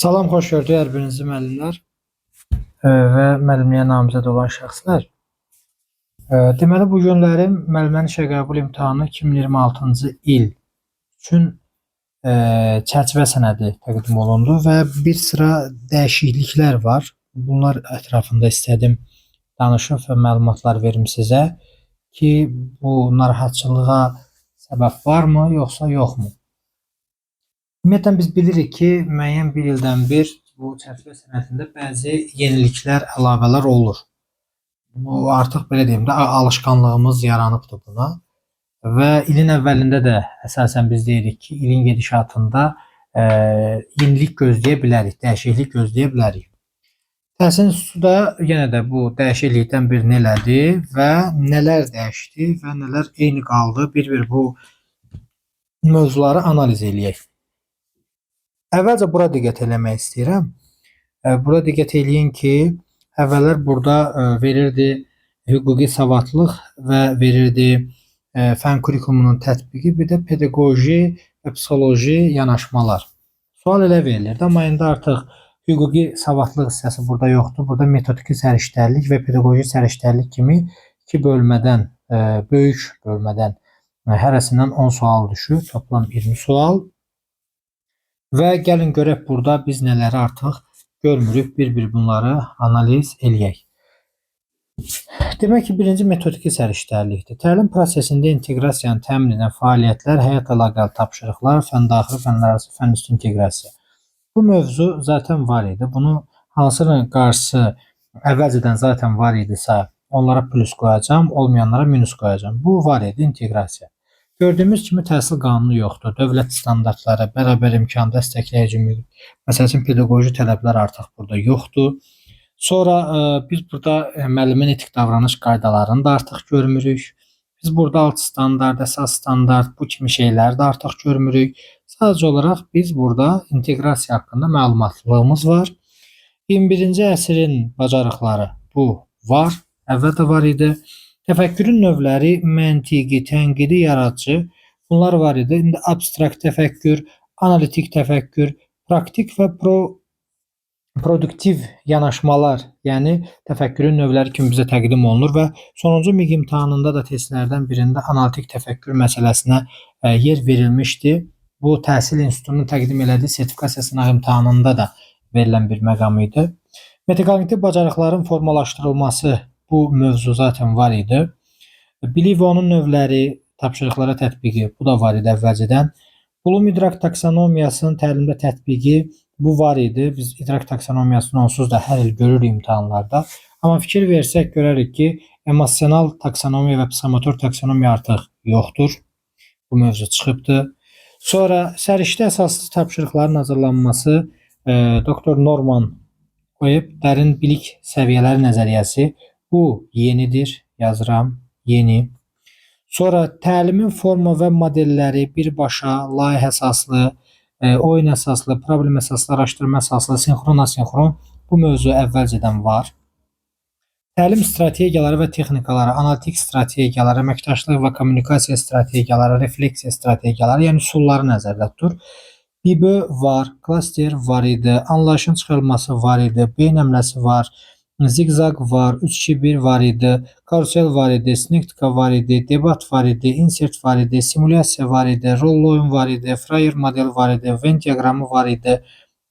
Salam, xoş gördük hər birinizi müəllimlər və müəllimliyə namizəd olan şəxslər. Deməli, bu günlərim müəllimlərin işə qəbul imtahanı 2026-cı il üçün çərçivə sənədi təqdim olundu və bir sıra dəyişikliklər var. Bunlar ətrafında istədim danışım və məlumatlar verim sizə ki, bu narahatçılığa səbəb varmı, yoxsa yoxmu? Ümumiyyətlə biz bilirik ki, müəyyən bir ildən bir bu çərçivə sənədində bəzi yeniliklər, əlavələr olur. Bu artıq belə deyim də alışqanlığımız yaranıbdır buna və ilin əvvəlində də əsasən biz deyirik ki, ilin gedişatında yenilik gözləyə bilərik, dəyişiklik gözləyə bilərik. Təhsil institutu da yenə də bu dəyişiklikdən birini elədi və nələr dəyişdi və nələr eyni qaldı, bir-bir bu mövzuları analiz eləyək. Əvvəlcə bura diqqət eləmək istəyirəm. Bura diqqət eləyin ki, əvvəllər burada verirdi hüquqi savadlıq və verirdi fən kurikulumunun tətbiqi, bir də pedaqoji və psixoloji yanaşmalar. Sual elə verilirdi, amma indi artıq hüquqi savadlıq hissəsi burada yoxdur. Burada metodiki səriştəlik və pedaqoji səriştəlik kimi iki bölmədən, böyük bölmədən hərəsindən 10 sual düşür, toplam 20 sual. Və gəlin görək burada biz nələri artıq görmürük, bir-bir bunları analiz eləyək. Demək ki, birinci metodiki səriştəlikdir. Təlim prosesində inteqrasiyanı təmin edən fəaliyyətlər, həyatla əlaqəli tapşırıqlar, fəndaxili, fənlərarası, fənüstü inteqrasiya. Bu mövzu zaten var idi. Bunu hansının qarşısı əvvəlcədən zaten var idisə, onlara plus qoyacağım, olmayanlara minus qoyacağım. Bu var idi, inteqrasiya. Gördüyümüz kimi təhsil qanunu yoxdur. Dövlət standartları, bərabər imkan, dəstəkləyici mühit, məsəl üçün pedaqoji tələblər artıq burada yoxdur. Sonra biz burada müəllimin etik davranış qaydalarını da artıq görmürük. Biz burada alt standart, əsas standart, bu kimi şeyləri də artıq görmürük. Sadəcə olaraq biz burada inteqrasiya haqqında məlumatlılığımız var. 21-ci əsrin bacarıqları bu var, əvvəl də var idi. Təfəkkürün növləri məntiqi, tənqidi, yaradıcı bunlar var idi. İndi abstrakt təfəkkür, analitik təfəkkür, praktik və produktiv yanaşmalar, yəni təfəkkürün növləri kimi bizə təqdim olunur və sonuncu MİQ imtahanında da testlərdən birində analitik təfəkkür məsələsinə yer verilmişdi. Bu təhsil institutunun təqdim elədiyi sertifikasiya sınağı imtahanında da verilən bir məqam idi. Metakognitiv bacarıqların formalaşdırılması bu mövzu zaten var idi. Bilik və onun növləri, tapşırıqlara tətbiqi bu da var idi əvvəlcədən. Bloom idrak taksonomiyasının təlimdə tətbiqi bu var idi. Biz idrak taksonomiyasını onsuz da hər il görürük imtahanlarda. Amma fikir versək görərik ki, emosional taksonomiya və psixomotor taksonomiya artıq yoxdur. Bu mövzu çıxıbdır. Sonra səriştə əsaslı tapşırıqların hazırlanması Dr. Norman qoyub dərin bilik səviyyələri nəzəriyyəsi. Bu yenidir, yazıram, yeni. Sonra təlimin forma və modelləri birbaşa, layihə əsaslı, oyun əsaslı, problem əsaslı, araşdırma əsaslı, sinxron, asinxron bu mövzu əvvəlcədən var. Təlim strategiyaları və texnikaları, analitik strategiyaları, əməkdaşlıq və kommunikasiya strategiyaları, refleksiya strategiyaları, yəni üsulları nəzərdə tutur. BİBÖ var, klaster var idi, anlayışın çıxarılması var idi, beyin əmləsi var, zigzag var, 3-2-1 var idi, karusel var idi, sinektika var idi, debat var idi, insert var idi, simulyasiya var idi, rollu oyun var idi, Fryer model var idi, Venn diaqramı var idi,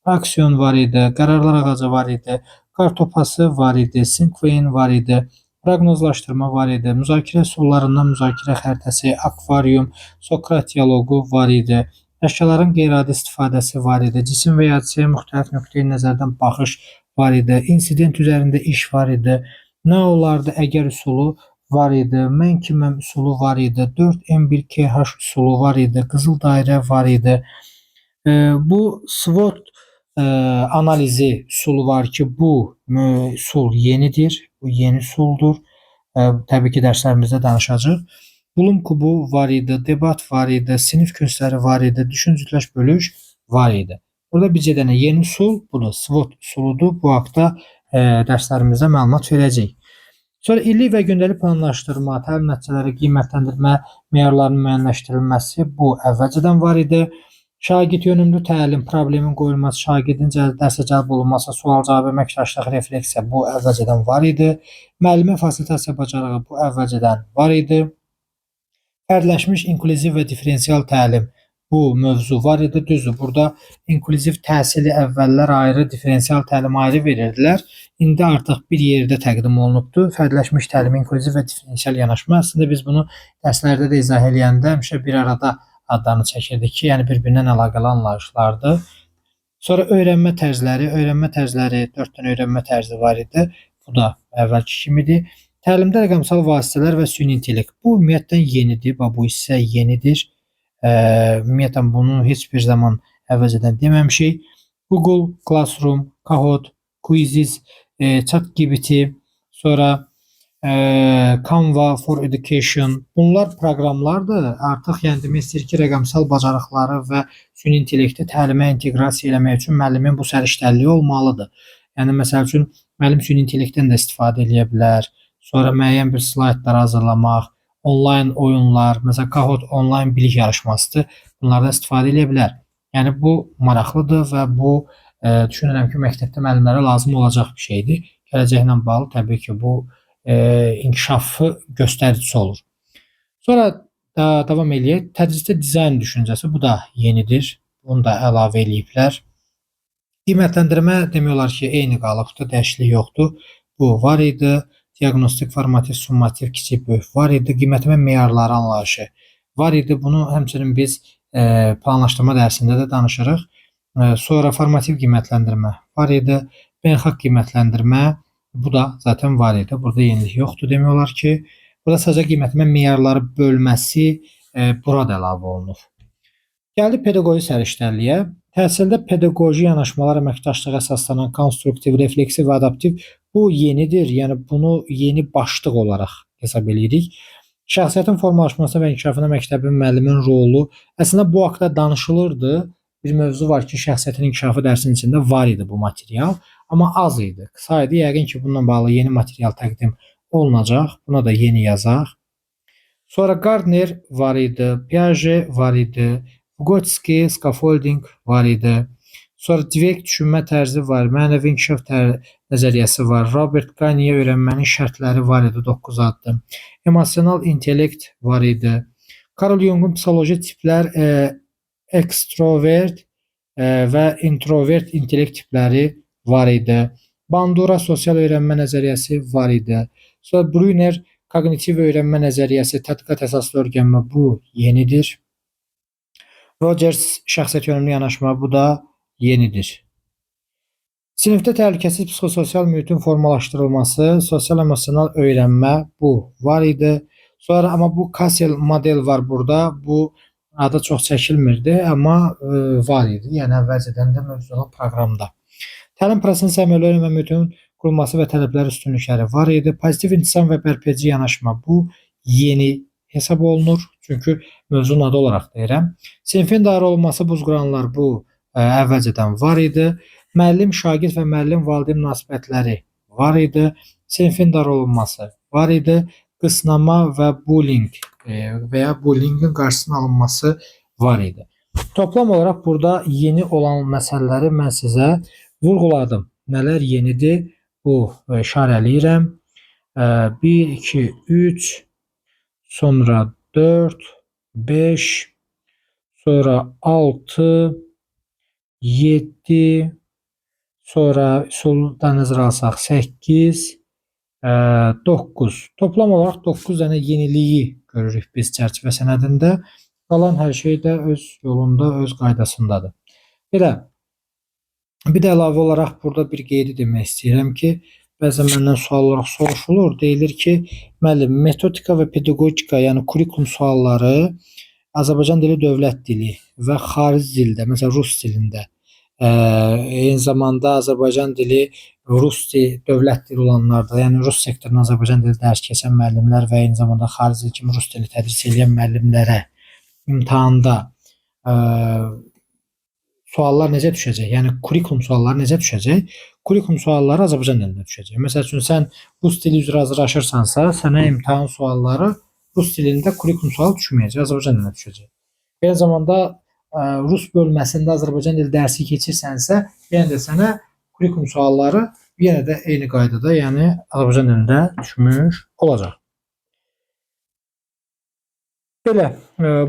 aksiyon var idi, qərarlar ağacı var idi, kartopası var idi, Syncvein var idi, proqnozlaşdırma var idi, müzakirə üsullarından müzakirə xəritəsi, akvarium, Sokrat dialoqu var idi, əşyaların qeyri-adi istifadəsi var idi, cisim və hadisəyə müxtəlif nöqteyi nəzərdən baxış var idi, insident üzərində iş var idi, nə olardı əgər üsulu var idi, mən kiməm üsulu var idi, 4M1KH üsulu var idi, qızıl dairə var idi. Bu SWOT analizi üsulu var ki, bu üsul yenidir, bu yeni üsuldur. Təbii ki, dərslərimizdə danışacağıq. Bloom kubu var idi, debat var idi, sinif kösləri var idi, düşün-cütləş bölüş var idi. Burada bir dənə yeni üsul, budur, SWOT üsuludur. Bu haqda dərslərimizdə məlumat verəcəyik. Sonra illik və gündəlik planlaşdırma, təlim nəticələri, qiymətləndirmə meyarlarının müəyyənləşdirilməsi bu əvvəlcədən var idi. Şagird yönümlü təlim, problemin qoyulması, şagirdin dərsə cəlb olunması, sual-cavab, əməkdaşlıq, refleksiya bu əvvəlcədən var idi. Müəllimin fasilitasiya bacarığı bu əvvəlcədən var idi. Fərdləşmiş inklüziv və differensial təlim bu mövzu var idi. Düzdür, burada inklüziv təhsili əvvəllər ayrı, differensial təlim ayrı verirdilər. İndi artıq bir yerdə təqdim olunubdur. Fərdləşmiş təlim, inklüziv və differensial yanaşma. Əslində biz bunu dərslərdə də izah eləyəndə həmişə bir arada adlarını çəkirdik ki, yəni bir-birindən əlaqəli anlayışlardır. Sonra öyrənmə tərzləri 4 dənə öyrənmə tərzi var idi. Bu da əvvəlki kimidir. Təlimdə rəqəmsal vasitələr və süni intellekt. Bu ümumiyyətlə yenidir, bu hissə yenidir. Ümumiyyətlə bunu heç bir zaman əvvəlcədən deməmişik. Google Classroom, Kahoot, Quizzes, ChatGPT, sonra Canva for Education. Bunlar proqramlardır. Artıq yəni demək istəyir ki, rəqəmsal bacarıqları və süni intellekti təlimə inteqrasiya eləmək üçün müəllimin bu səriştəlliyi olmalıdır. Yəni məsəl üçün müəllim süni intellektdən də istifadə edə bilər. Sonra müəyyən bir slaytlar hazırlamaq, onlayn oyunlar, məsələn Kahoot onlayn bilik yarışmasıdır. Bunlardan istifadə edə bilər. Yəni bu maraqlıdır və bu düşünürəm ki, məktəbdə müəllimlərə lazım olacaq bir şeydir. Gələcəklə bağlı təbii ki, bu inkişafı göstəricisi olur. Sonra davam eləyək. Tədrisdə dizayn düşüncəsi bu da yenidir. Bunu da əlavə eləyiblər. Qiymətləndirmə demək olar ki, eyni qalıbdır, dəyişiklik yoxdur. Bu var idi. Diaqnostik, formativ, summativ, kiçik, böyük var idi. Qiymətlənmə meyarları anlayışı var idi. Bunu həmçinin biz planlaşdırma dərsində də danışırıq. Sonra formativ qiymətləndirmə var idi. Beynəlxalq qiymətləndirmə bu da zaten var idi. Burada yenilik yoxdur demək olar ki. Burada sadəcə qiymətlənmə meyarları bölməsi burada əlavə olunur. Gəldi pedaqoji səriştəlliyə. Təhsildə pedaqoji yanaşmalar, əməkdaşlığa əsaslanan konstruktiv, refleksiv və adaptiv bu yenidir. Yəni bunu yeni başlıq olaraq hesab edirik. Şəxsiyyətin formalaşması və inkişafına məktəbin, müəllimin rolu. Əslində bu haqqda danışılırdı. Bir mövzu var ki, şəxsiyyətin inkişafı dərsinin içində var idi bu material, amma az idi. Qısa idi. Yəqin ki, bununla bağlı yeni material təqdim olunacaq. Buna da yeni yazaq. Sonra Gardner var idi, Piaget var idi, Vygotsky, scaffolding var idi. Sonra Dweck düşünmə tərzi var, mənəvi inkişaf nəzəriyyəsi var, Robert Gagne öyrənmənin şərtləri var idi, 9 addım. Emosional intellekt var idi. Carl Jung'un psixoloji tiplər ekstrovert və introvert intellekt tipləri var idi. Bandura sosial öyrənmə nəzəriyyəsi var idi. Sonra Brunner kognitiv öyrənmə nəzəriyyəsi, tədqiqat əsaslı öyrənmə bu yenidir. Rogers şəxsiyyət yönümlü yanaşma bu da yenidir. Sinifdə təhlükəsiz psixososial mühitin formalaşdırılması, sosial-emosional öyrənmə bu var idi. Sonra amma bu Kassel model var burada. Bu adı çox çəkilmirdi, amma var idi. Yəni əvvəlcədən də mövcud olan proqramda. Təlim prosesinin səmərəli öyrənmə mühitinin qurulması və tələblər üstünlükləri var idi. Pozitiv intisam və bərpedici yanaşma bu yeni hesab olunur. Çünki mövzunun adı olaraq deyirəm. Sinifin idarə olunması, buzquranlar bu əvvəlcədən var idi. Müəllim, şagird və müəllim-valideyn münasibətləri var idi. Sinifin idarə olunması var idi. Qısnama və bullying və ya bullyingin qarşısının alınması var idi. Toplam olaraq burada yeni olan məsələləri mən sizə vurğuladım. Nələr yenidir? Bu işarələyirəm. 1, 2, 3, sonra 4, 5, sonra 6, 7, sonra soldan nəzərə alsaq 8, 9. Toplam olaraq 9 dənə yeniliyi görürük biz çərçivə sənədində. Qalan hər şey də öz yolunda, öz qaydasındadır. Belə, bir də əlavə olaraq burada bir qeydi demək istəyirəm ki, bəzən məndən sual olaraq soruşulur. Deyilir ki, müəllim, metodika və pedagogika, yəni kurikulum sualları Azərbaycan dili dövlət dili və xarici dildə, məsələn rus dilində, eyni zamanda Azərbaycan dili rus dili, dövlət dili olanlarda, yəni rus sektorunun Azərbaycan dili dərs keçən müəllimlər və eyni zamanda xarici kimi rus dili tədris edən müəllimlərə imtahanda suallar necə düşəcək? Yəni kurikulum sualları necə düşəcək? Kurikulum sualları Azərbaycan dilində düşəcək. Məsəl üçün sən rus dili üzrə hazırlaşırsansa, sənə imtahan sualları rus dilində kurikulum sualı düşməyəcək, Azərbaycan dilində düşəcək. Eyni zamanda rus bölməsində Azərbaycan dili dərsi keçirsənsə, yenə də sənə kurikulum sualları yenə də eyni qaydada, yəni Azərbaycan dilində düşmüş olacaq. Belə,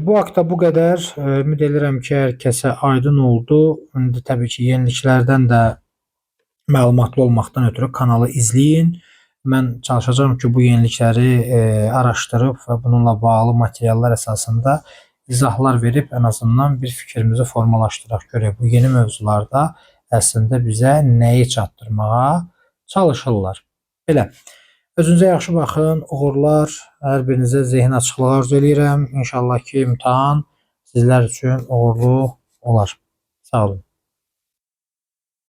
bu haqda bu qədər. Ümid edirəm ki, hər kəsə aydın oldu. İndi təbii ki, yeniliklərdən də məlumatlı olmaqdan ötürü kanalı izləyin. Mən çalışacağam ki, bu yenilikləri araşdırıb və bununla bağlı materiallar əsasında izahlar verib ən azından bir fikrimizi formalaşdıraq. Görək bu yeni mövzularda əslində bizə nəyi çatdırmağa çalışırlar. Belə. Özünüzə yaxşı baxın, uğurlar, hər birinizə zehin açıqlığı arzu edirəm. İnşallah ki, imtahan sizlər üçün uğurlu olar. Sağ olun.